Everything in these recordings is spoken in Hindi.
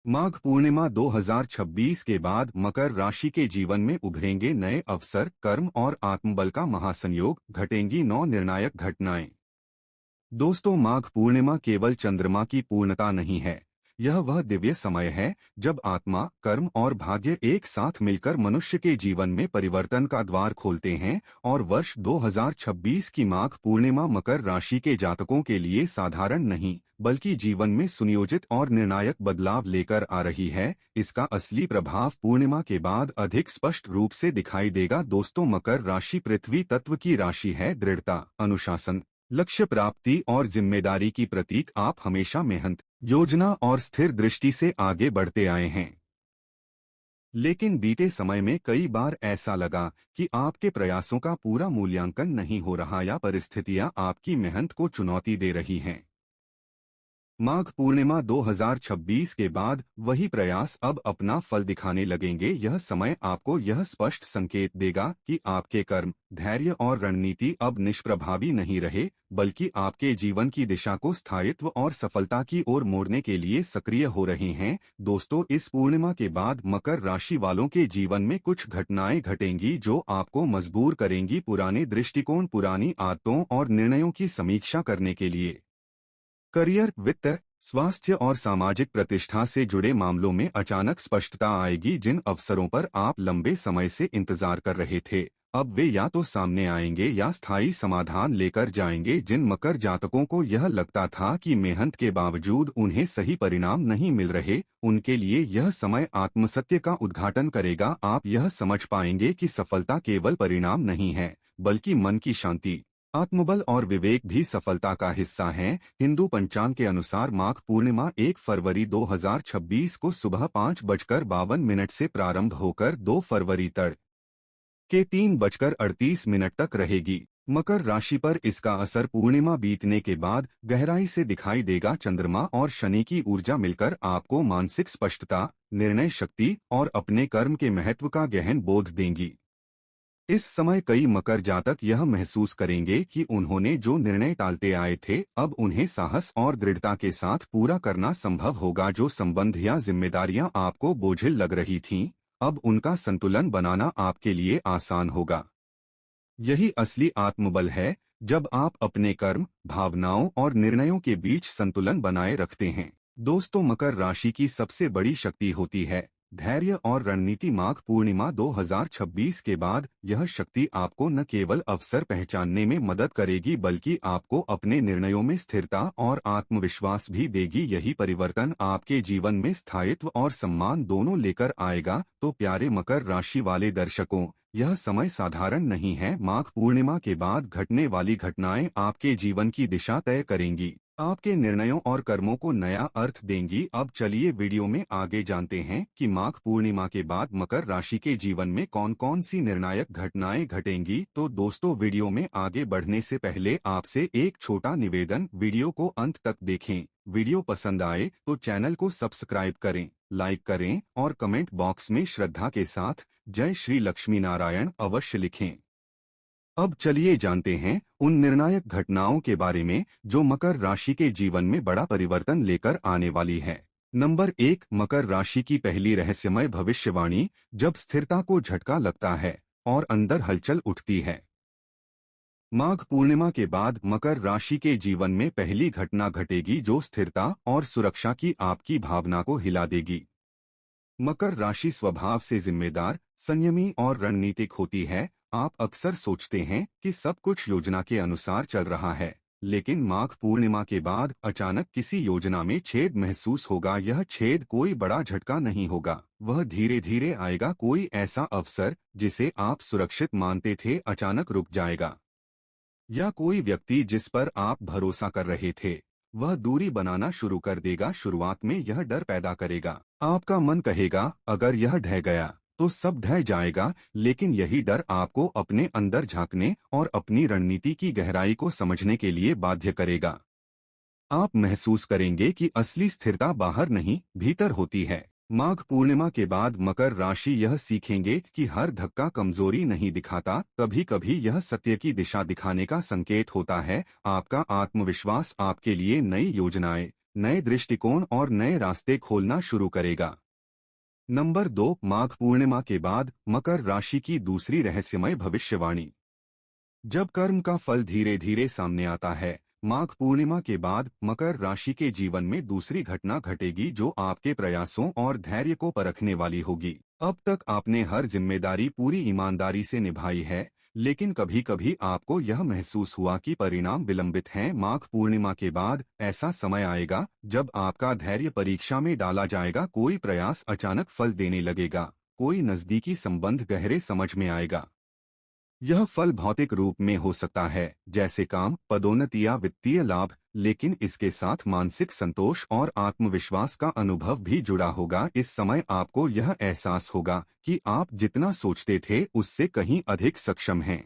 माघ पूर्णिमा 2026 के बाद मकर राशि के जीवन में उभरेंगे नए अवसर, कर्म और आत्मबल का महासंयोग, घटेंगी 9 निर्णायक घटनाएं। दोस्तों, माघ पूर्णिमा केवल चंद्रमा की पूर्णता नहीं है। यह वह दिव्य समय है जब आत्मा, कर्म और भाग्य एक साथ मिलकर मनुष्य के जीवन में परिवर्तन का द्वार खोलते हैं। और वर्ष 2026 की माघ पूर्णिमा मकर राशि के जातकों के लिए साधारण नहीं, बल्कि जीवन में सुनियोजित और निर्णायक बदलाव लेकर आ रही है। इसका असली प्रभाव पूर्णिमा के बाद अधिक स्पष्ट रूप से दिखाई देगा। दोस्तों, मकर राशि पृथ्वी तत्व की राशि है। दृढ़ता, अनुशासन, लक्ष्य प्राप्ति और जिम्मेदारी की प्रतीक। आप हमेशा मेहनत, योजना और स्थिर दृष्टि से आगे बढ़ते आए हैं। लेकिन बीते समय में कई बार ऐसा लगा कि आपके प्रयासों का पूरा मूल्यांकन नहीं हो रहा या परिस्थितियां आपकी मेहनत को चुनौती दे रही हैं। माघ पूर्णिमा 2026 के बाद वही प्रयास अब अपना फल दिखाने लगेंगे। यह समय आपको यह स्पष्ट संकेत देगा कि आपके कर्म, धैर्य और रणनीति अब निष्प्रभावी नहीं रहे, बल्कि आपके जीवन की दिशा को स्थायित्व और सफलता की ओर मोड़ने के लिए सक्रिय हो रहे हैं। दोस्तों, इस पूर्णिमा के बाद मकर राशि वालों के जीवन में कुछ घटनाएं घटेंगी जो आपको मजबूर करेंगी पुराने दृष्टिकोण, पुरानी आदतों और निर्णयों की समीक्षा करने के लिए। करियर, वित्त, स्वास्थ्य और सामाजिक प्रतिष्ठा से जुड़े मामलों में अचानक स्पष्टता आएगी। जिन अवसरों पर आप लंबे समय से इंतजार कर रहे थे, अब वे या तो सामने आएंगे या स्थायी समाधान लेकर जाएंगे। जिन मकर जातकों को यह लगता था कि मेहनत के बावजूद उन्हें सही परिणाम नहीं मिल रहे, उनके लिए यह समय आत्मसत्य का उद्घाटन करेगा। आप यह समझ पाएंगे कि सफलता केवल परिणाम नहीं है, बल्कि मन की शांति, आत्मबल और विवेक भी सफलता का हिस्सा हैं। हिंदू पंचांग के अनुसार माघ पूर्णिमा 1 फरवरी 2026 को सुबह 5:52 से प्रारंभ होकर 2 फरवरी तक के 3:38 तक रहेगी। मकर राशि पर इसका असर पूर्णिमा बीतने के बाद गहराई से दिखाई देगा। चंद्रमा और शनि की ऊर्जा मिलकर आपको मानसिक स्पष्टता, निर्णय शक्ति और अपने कर्म के महत्व का गहन बोध देंगी। इस समय कई मकर जातक यह महसूस करेंगे कि उन्होंने जो निर्णय टालते आए थे, अब उन्हें साहस और दृढ़ता के साथ पूरा करना संभव होगा। जो संबंध या जिम्मेदारियां आपको बोझिल लग रही थीं, अब उनका संतुलन बनाना आपके लिए आसान होगा। यही असली आत्मबल है, जब आप अपने कर्म, भावनाओं और निर्णयों के बीच संतुलन बनाए रखते हैं। दोस्तों, मकर राशि की सबसे बड़ी शक्ति होती है धैर्य और रणनीति। माघ पूर्णिमा 2026 के बाद यह शक्ति आपको न केवल अवसर पहचानने में मदद करेगी, बल्कि आपको अपने निर्णयों में स्थिरता और आत्मविश्वास भी देगी। यही परिवर्तन आपके जीवन में स्थायित्व और सम्मान दोनों लेकर आएगा। तो प्यारे मकर राशि वाले दर्शकों, यह समय साधारण नहीं है। माघ पूर्णिमा के बाद घटने वाली घटनाएं आपके जीवन की दिशा तय करेंगी, आपके निर्णयों और कर्मों को नया अर्थ देंगी। अब चलिए वीडियो में आगे जानते हैं कि माघ पूर्णिमा के बाद मकर राशि के जीवन में कौन कौन सी निर्णायक घटनाएं घटेंगी। तो दोस्तों, वीडियो में आगे बढ़ने से पहले आपसे एक छोटा निवेदन, वीडियो को अंत तक देखें। वीडियो पसंद आए तो चैनल को सब्सक्राइब करें, लाइक करें और कमेंट बॉक्स में श्रद्धा के साथ जय श्री लक्ष्मी नारायण अवश्य लिखें। अब चलिए जानते हैं उन निर्णायक घटनाओं के बारे में जो मकर राशि के जीवन में बड़ा परिवर्तन लेकर आने वाली है। नंबर 1, मकर राशि की पहली रहस्यमय भविष्यवाणी। जब स्थिरता को झटका लगता है और अंदर हलचल उठती है। माघ पूर्णिमा के बाद मकर राशि के जीवन में पहली घटना घटेगी जो स्थिरता और सुरक्षा की आपकी भावना को हिला देगी। मकर राशि स्वभाव से जिम्मेदार, संयमी और रणनीतिक होती है। आप अक्सर सोचते हैं कि सब कुछ योजना के अनुसार चल रहा है, लेकिन माघ पूर्णिमा के बाद अचानक किसी योजना में छेद महसूस होगा। यह छेद कोई बड़ा झटका नहीं होगा, वह धीरे धीरे आएगा। कोई ऐसा अवसर जिसे आप सुरक्षित मानते थे अचानक रुक जाएगा, या कोई व्यक्ति जिस पर आप भरोसा कर रहे थे वह दूरी बनाना शुरू कर देगा। शुरुआत में यह डर पैदा करेगा। आपका मन कहेगा अगर यह ढह गया तो सब ढह जाएगा, लेकिन यही डर आपको अपने अंदर झांकने और अपनी रणनीति की गहराई को समझने के लिए बाध्य करेगा। आप महसूस करेंगे कि असली स्थिरता बाहर नहीं, भीतर होती है। माघ पूर्णिमा के बाद मकर राशि यह सीखेंगे कि हर धक्का कमजोरी नहीं दिखाता, कभी कभी यह सत्य की दिशा दिखाने का संकेत होता है। आपका आत्मविश्वास आपके लिए नई योजनाएं, नए दृष्टिकोण और नए रास्ते खोलना शुरू करेगा। नंबर 2, माघ पूर्णिमा के बाद मकर राशि की दूसरी रहस्यमय भविष्यवाणी। जब कर्म का फल धीरे धीरे सामने आता है, माघ पूर्णिमा के बाद मकर राशि के जीवन में दूसरी घटना घटेगी जो आपके प्रयासों और धैर्य को परखने वाली होगी। अब तक आपने हर जिम्मेदारी पूरी ईमानदारी से निभाई है, लेकिन कभी कभी आपको यह महसूस हुआ कि परिणाम विलंबित हैं। माघ पूर्णिमा के बाद ऐसा समय आएगा जब आपका धैर्य परीक्षा में डाला जाएगा। कोई प्रयास अचानक फल देने लगेगा, कोई नजदीकी संबंध गहरे समझ में आएगा। यह फल भौतिक रूप में हो सकता है, जैसे काम, पदोन्नति या वित्तीय लाभ, लेकिन इसके साथ मानसिक संतोष और आत्मविश्वास का अनुभव भी जुड़ा होगा। इस समय आपको यह एहसास होगा कि आप जितना सोचते थे उससे कहीं अधिक सक्षम हैं।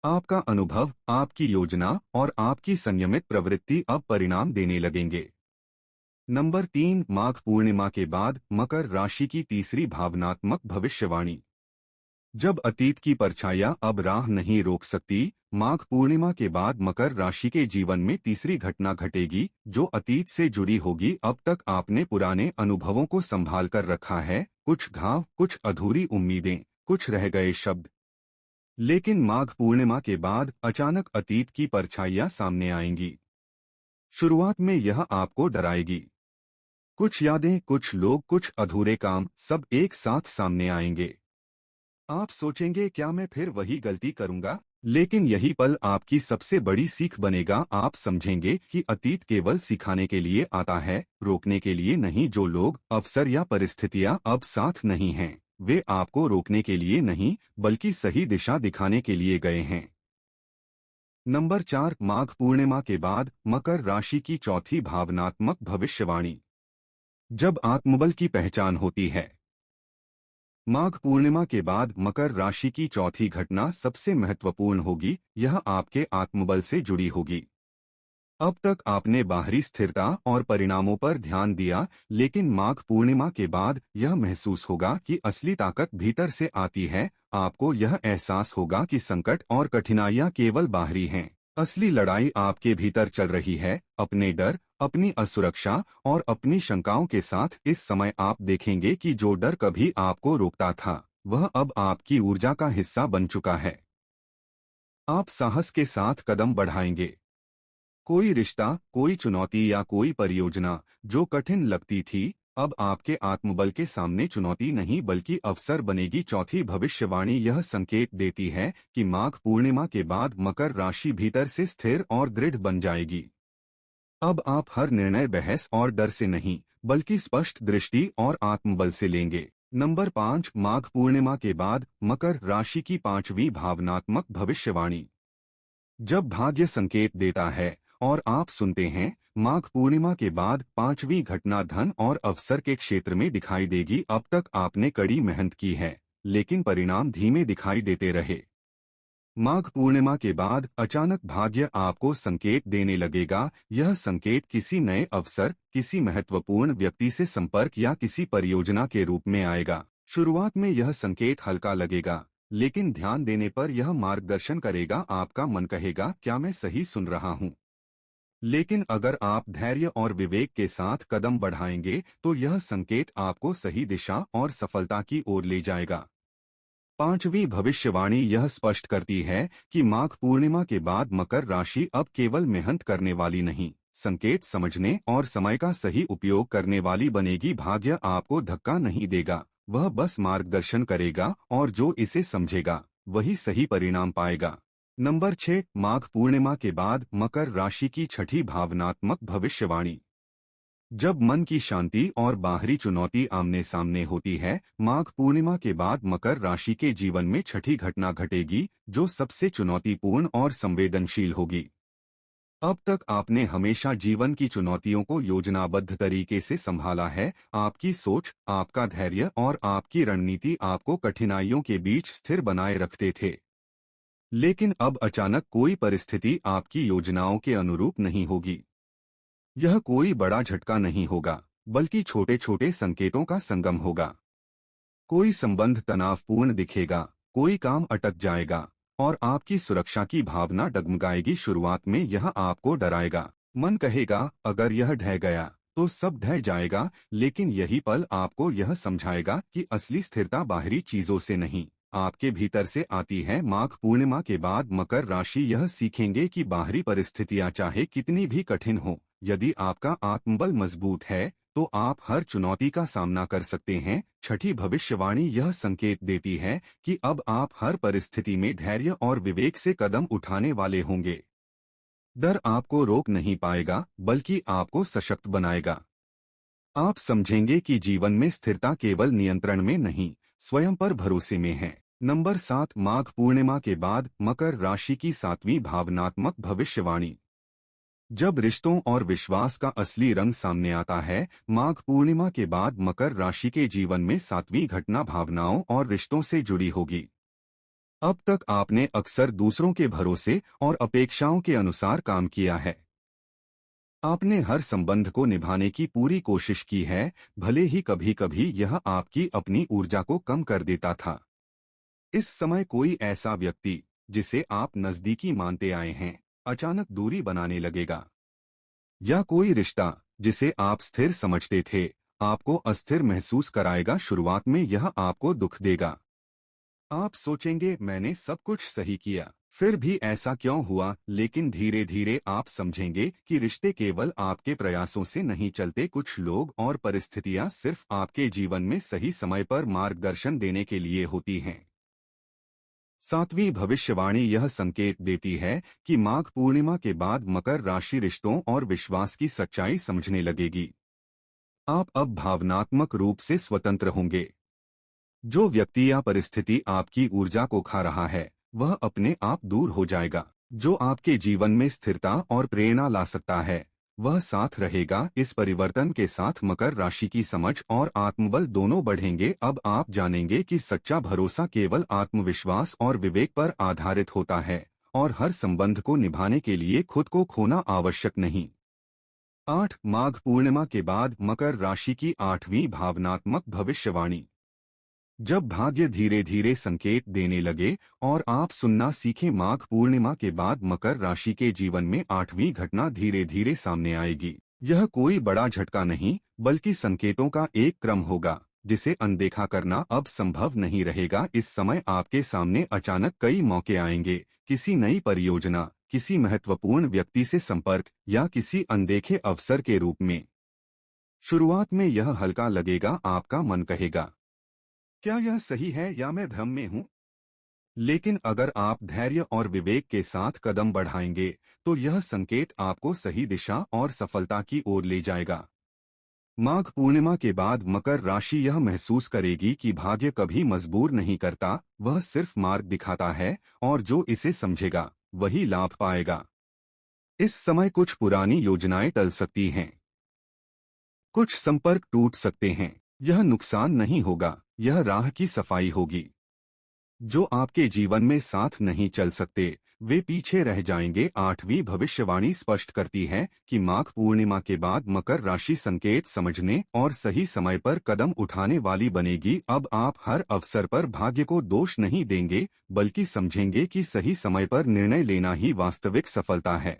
आपका अनुभव, आपकी योजना और आपकी संयमित प्रवृत्ति अब परिणाम देने लगेंगे। नंबर 3, माघ पूर्णिमा के बाद मकर राशि की तीसरी भावनात्मक भविष्यवाणी। जब अतीत की परछाइयां अब राह नहीं रोक सकती, माघ पूर्णिमा के बाद मकर राशि के जीवन में तीसरी घटना घटेगी जो अतीत से जुड़ी होगी। अब तक आपने पुराने अनुभवों को संभाल कर रखा है, कुछ घाव, कुछ अधूरी उम्मीदें, कुछ रह गए शब्द। लेकिन माघ पूर्णिमा के बाद अचानक अतीत की परछाइयां सामने आएंगी। शुरुआत में यह आपको डराएगी। कुछ यादें, कुछ लोग, कुछ अधूरे काम, सब एक साथ सामने आएंगे। आप सोचेंगे, क्या मैं फिर वही गलती करूंगा? लेकिन यही पल आपकी सबसे बड़ी सीख बनेगा। आप समझेंगे कि अतीत केवल सिखाने के लिए आता है, रोकने के लिए नहीं। जो लोग, अवसर या परिस्थितियां अब साथ नहीं हैं, वे आपको रोकने के लिए नहीं, बल्कि सही दिशा दिखाने के लिए गए हैं। नंबर 4, माघ पूर्णिमा के बाद मकर राशि की चौथी भावनात्मक भविष्यवाणी। जब आत्मबल की पहचान होती है। माघ पूर्णिमा के बाद मकर राशि की चौथी घटना सबसे महत्वपूर्ण होगी। यह आपके आत्मबल से जुड़ी होगी। अब तक आपने बाहरी स्थिरता और परिणामों पर ध्यान दिया, लेकिन माघ पूर्णिमा के बाद यह महसूस होगा कि असली ताकत भीतर से आती है। आपको यह एहसास होगा कि संकट और कठिनाइयां केवल बाहरी हैं, असली लड़ाई आपके भीतर चल रही है, अपने डर, अपनी असुरक्षा और अपनी शंकाओं के साथ। इस समय आप देखेंगे कि जो डर कभी आपको रोकता था, वह अब आपकी ऊर्जा का हिस्सा बन चुका है। आप साहस के साथ कदम बढ़ाएंगे। कोई रिश्ता, कोई चुनौती या कोई परियोजना जो कठिन लगती थी, अब आपके आत्मबल के सामने चुनौती नहीं बल्कि अवसर बनेगी। चौथी भविष्यवाणी यह संकेत देती है कि माघ पूर्णिमा के बाद मकर राशि भीतर से स्थिर और दृढ़ बन जाएगी। अब आप हर निर्णय बहस और डर से नहीं, बल्कि स्पष्ट दृष्टि और आत्मबल से लेंगे। नंबर 5, माघ पूर्णिमा के बाद मकर राशि की पांचवी भावनात्मक भविष्यवाणी। जब भाग्य संकेत देता है और आप सुनते हैं, माघ पूर्णिमा के बाद पांचवी घटना धन और अवसर के क्षेत्र में दिखाई देगी। अब तक आपने कड़ी मेहनत की है, लेकिन परिणाम धीमे दिखाई देते रहे। माघ पूर्णिमा के बाद अचानक भाग्य आपको संकेत देने लगेगा। यह संकेत किसी नए अवसर, किसी महत्वपूर्ण व्यक्ति से संपर्क या किसी परियोजना के रूप में आएगा। शुरुआत में यह संकेत हल्का लगेगा, लेकिन ध्यान देने पर यह मार्गदर्शन करेगा। आपका मन कहेगा, क्या मैं सही सुन रहा हूँ? लेकिन अगर आप धैर्य और विवेक के साथ कदम बढ़ाएंगे, तो यह संकेत आपको सही दिशा और सफलता की ओर ले जाएगा। पांचवी भविष्यवाणी यह स्पष्ट करती है कि माघ पूर्णिमा के बाद मकर राशि अब केवल मेहनत करने वाली नहीं, संकेत समझने और समय का सही उपयोग करने वाली बनेगी। भाग्य आपको धक्का नहीं देगा, वह बस मार्गदर्शन करेगा, और जो इसे समझेगा वही सही परिणाम पाएगा। नंबर 6, माघ पूर्णिमा के बाद मकर राशि की छठी भावनात्मक भविष्यवाणी। जब मन की शांति और बाहरी चुनौती आमने सामने होती है, माघ पूर्णिमा के बाद मकर राशि के जीवन में छठी घटना घटेगी जो सबसे चुनौतीपूर्ण और संवेदनशील होगी। अब तक आपने हमेशा जीवन की चुनौतियों को योजनाबद्ध तरीके से संभाला है। आपकी सोच, आपका धैर्य और आपकी रणनीति आपको कठिनाइयों के बीच स्थिर बनाए रखते थे। लेकिन अब अचानक कोई परिस्थिति आपकी योजनाओं के अनुरूप नहीं होगी। यह कोई बड़ा झटका नहीं होगा, बल्कि छोटे छोटे संकेतों का संगम होगा। कोई संबंध तनावपूर्ण दिखेगा, कोई काम अटक जाएगा और आपकी सुरक्षा की भावना डगमगाएगी। शुरुआत में यह आपको डराएगा, मन कहेगा अगर यह ढह गया तो सब ढह जाएगा, लेकिन यही पल आपको यह समझाएगा कि असली स्थिरता बाहरी चीजों से नहीं, आपके भीतर से आती है। माघ पूर्णिमा के बाद मकर राशि यह सीखेंगे कि बाहरी परिस्थितियां चाहे कितनी भी कठिन हो, यदि आपका आत्मबल मजबूत है तो आप हर चुनौती का सामना कर सकते हैं। छठी भविष्यवाणी यह संकेत देती है कि अब आप हर परिस्थिति में धैर्य और विवेक से कदम उठाने वाले होंगे। डर आपको रोक नहीं पाएगा, बल्कि आपको सशक्त बनाएगा। आप समझेंगे कि जीवन में स्थिरता केवल नियंत्रण में नहीं, स्वयं पर भरोसे में है। नंबर 7, माघ पूर्णिमा के बाद मकर राशि की 7वीं भावनात्मक भविष्यवाणी। जब रिश्तों और विश्वास का असली रंग सामने आता है, माघ पूर्णिमा के बाद मकर राशि के जीवन में 7वीं घटना भावनाओं और रिश्तों से जुड़ी होगी। अब तक आपने अक्सर दूसरों के भरोसे और अपेक्षाओं के अनुसार काम किया है। आपने हर संबंध को निभाने की पूरी कोशिश की है, भले ही कभी कभी यह आपकी अपनी ऊर्जा को कम कर देता था। इस समय कोई ऐसा व्यक्ति जिसे आप नजदीकी मानते आए हैं, अचानक दूरी बनाने लगेगा। या कोई रिश्ता जिसे आप स्थिर समझते थे, आपको अस्थिर महसूस कराएगा। शुरुआत में यह आपको दुख देगा। आप सोचेंगे मैंने सब कुछ सही किया, फिर भी ऐसा क्यों हुआ, लेकिन धीरे धीरे आप समझेंगे कि रिश्ते केवल आपके प्रयासों से नहीं चलते। कुछ लोग और परिस्थितियां सिर्फ आपके जीवन में सही समय पर मार्गदर्शन देने के लिए होती हैं। 7वीं भविष्यवाणी यह संकेत देती है कि माघ पूर्णिमा के बाद मकर राशि रिश्तों और विश्वास की सच्चाई समझने लगेगी। आप अब भावनात्मक रूप से स्वतंत्र होंगे। जो व्यक्ति या परिस्थिति आपकी ऊर्जा को खा रहा है, वह अपने आप दूर हो जाएगा। जो आपके जीवन में स्थिरता और प्रेरणा ला सकता है, वह साथ रहेगा। इस परिवर्तन के साथ मकर राशि की समझ और आत्मबल दोनों बढ़ेंगे। अब आप जानेंगे कि सच्चा भरोसा केवल आत्मविश्वास और विवेक पर आधारित होता है, और हर संबंध को निभाने के लिए खुद को खोना आवश्यक नहीं। 8, माघ पूर्णिमा के बाद मकर राशि की 8वीं भावनात्मक भविष्यवाणी। जब भाग्य धीरे धीरे संकेत देने लगे और आप सुनना सीखें, माघ पूर्णिमा के बाद मकर राशि के जीवन में 8वीं घटना धीरे धीरे सामने आएगी। यह कोई बड़ा झटका नहीं, बल्कि संकेतों का एक क्रम होगा जिसे अनदेखा करना अब संभव नहीं रहेगा। इस समय आपके सामने अचानक कई मौके आएंगे, किसी नई परियोजना, किसी महत्वपूर्ण व्यक्ति से संपर्क, या किसी अनदेखे अवसर के रूप में। शुरुआत में यह हल्का लगेगा, आपका मन कहेगा क्या यह सही है या मैं भ्रम में हूं? लेकिन अगर आप धैर्य और विवेक के साथ कदम बढ़ाएंगे, तो यह संकेत आपको सही दिशा और सफलता की ओर ले जाएगा। माघ पूर्णिमा के बाद मकर राशि यह महसूस करेगी कि भाग्य कभी मजबूर नहीं करता, वह सिर्फ मार्ग दिखाता है, और जो इसे समझेगा वही लाभ पाएगा। इस समय कुछ पुरानी योजनाएं टल सकती हैं, कुछ संपर्क टूट सकते हैं। यह नुकसान नहीं होगा, यह राह की सफाई होगी। जो आपके जीवन में साथ नहीं चल सकते, वे पीछे रह जाएंगे। 8वीं भविष्यवाणी स्पष्ट करती है कि माघ पूर्णिमा के बाद मकर राशि संकेत समझने और सही समय पर कदम उठाने वाली बनेगी। अब आप हर अवसर पर भाग्य को दोष नहीं देंगे, बल्कि समझेंगे कि सही समय पर निर्णय लेना ही वास्तविक सफलता है।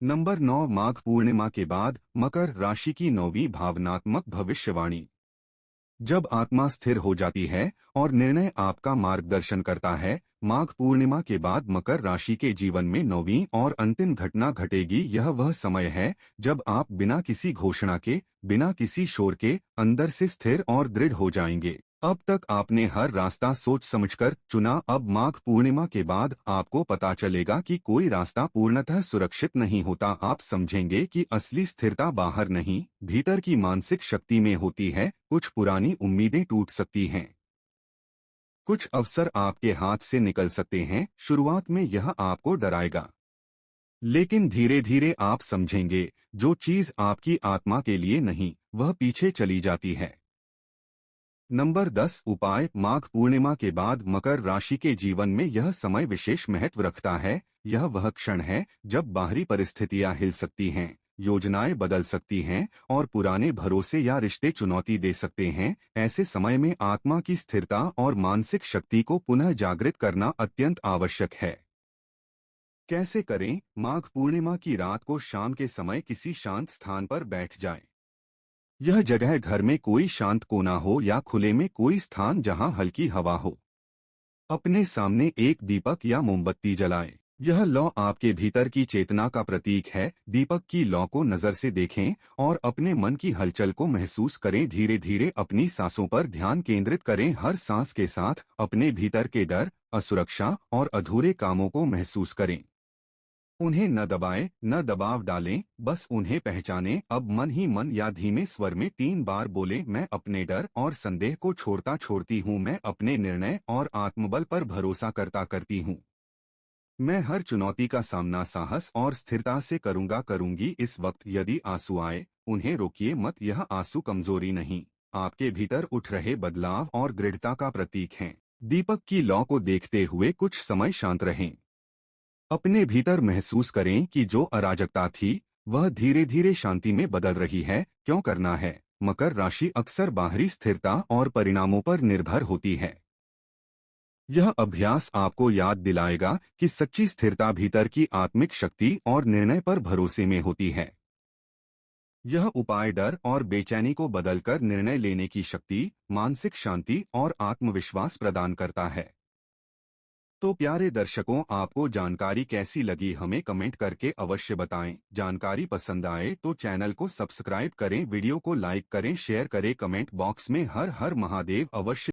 नंबर 9, माघ पूर्णिमा के बाद मकर राशि की 9वीं भावनात्मक भविष्यवाणी। जब आत्मा स्थिर हो जाती है और निर्णय आपका मार्गदर्शन करता है, माघ पूर्णिमा के बाद मकर राशि के जीवन में 9वीं और अंतिम घटना घटेगी। यह वह समय है जब आप बिना किसी घोषणा के, बिना किसी शोर के, अंदर से स्थिर और दृढ़ हो जाएंगे। अब तक आपने हर रास्ता सोच समझकर चुना, अब माघ पूर्णिमा के बाद आपको पता चलेगा कि कोई रास्ता पूर्णतः सुरक्षित नहीं होता। आप समझेंगे कि असली स्थिरता बाहर नहीं, भीतर की मानसिक शक्ति में होती है। कुछ पुरानी उम्मीदें टूट सकती हैं, कुछ अवसर आपके हाथ से निकल सकते हैं। शुरुआत में यह आपको डराएगा, लेकिन धीरे धीरे आप समझेंगे जो चीज आपकी आत्मा के लिए नहीं, वह पीछे चली जाती है। नंबर 10, उपाय। माघ पूर्णिमा के बाद मकर राशि के जीवन में यह समय विशेष महत्व रखता है। यह वह क्षण है जब बाहरी परिस्थितियां हिल सकती हैं, योजनाएं बदल सकती हैं, और पुराने भरोसे या रिश्ते चुनौती दे सकते हैं। ऐसे समय में आत्मा की स्थिरता और मानसिक शक्ति को पुनः जागृत करना अत्यंत आवश्यक है। कैसे करें? माघ पूर्णिमा की रात को शाम के समय किसी शांत स्थान पर बैठ जाएं। यह जगह घर में कोई शांत कोना हो या खुले में कोई स्थान जहां हल्की हवा हो। अपने सामने एक दीपक या मोमबत्ती जलाएं। यह लौ आपके भीतर की चेतना का प्रतीक है। दीपक की लौ को नजर से देखें और अपने मन की हलचल को महसूस करें। धीरे धीरे अपनी सांसों पर ध्यान केंद्रित करें। हर सांस के साथ अपने भीतर के डर, असुरक्षा और अधूरे कामों को महसूस करें। उन्हें न दबाएं, न दबाव डालें, बस उन्हें पहचानें। अब मन ही मन या धीमे स्वर में 3 बार बोलें, मैं अपने डर और संदेह को छोड़ता छोड़ती हूँ। मैं अपने निर्णय और आत्मबल पर भरोसा करता करती हूँ। मैं हर चुनौती का सामना साहस और स्थिरता से करूंगी। इस वक्त यदि आंसू आए, उन्हें रोकिए मत। यह आंसू कमजोरी नहीं, आपके भीतर उठ रहे बदलाव और दृढ़ता का प्रतीक हैं। दीपक की लौ को देखते हुए कुछ समय शांत रहें। अपने भीतर महसूस करें कि जो अराजकता थी, वह धीरे धीरे शांति में बदल रही है। क्यों करना है? मकर राशि अक्सर बाहरी स्थिरता और परिणामों पर निर्भर होती है। यह अभ्यास आपको याद दिलाएगा कि सच्ची स्थिरता भीतर की आत्मिक शक्ति और निर्णय पर भरोसे में होती है। यह उपाय डर और बेचैनी को बदलकर निर्णय लेने की शक्ति, मानसिक शांति और आत्मविश्वास प्रदान करता है। तो प्यारे दर्शकों, आपको जानकारी कैसी लगी हमें कमेंट करके अवश्य बताएं। जानकारी पसंद आए तो चैनल को सब्सक्राइब करें, वीडियो को लाइक करें, शेयर करें। कमेंट बॉक्स में हर हर महादेव अवश्य